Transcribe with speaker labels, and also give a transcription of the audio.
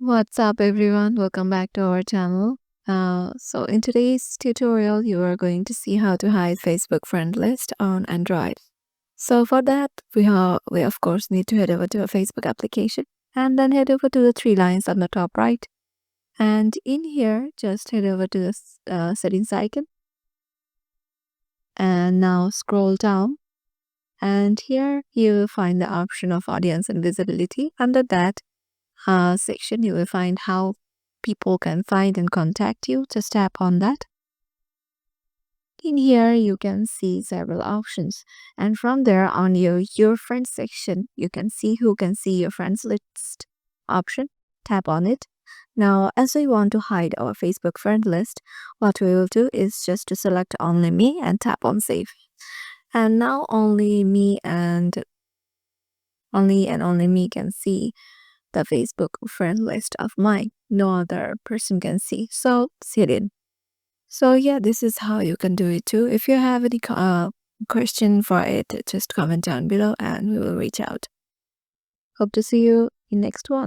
Speaker 1: What's up, everyone? Welcome back to our channel. So in today's tutorial, you are going to see how to hide Facebook friend list on Android. So for that, we of course need to head over to a Facebook application and then head over to the three lines on the top right. And in here, just head over to the settings icon and now scroll down. And here you will find the option of audience and visibility. Under that section, you will find how people can find and contact you. Just tap on that. In here, you can see several options. And from there on your friends section, you can see who can see your friends list option. Tap on it. Now, as we want to hide our Facebook friend list, what we will do is just to select only me and tap on save. And now only me and only me can see the Facebook friend list of mine. No other person can see. So it's hidden. So yeah, this is how you can do it too. If you have any question for it, just comment down below and we will reach out. Hope to see you in next one.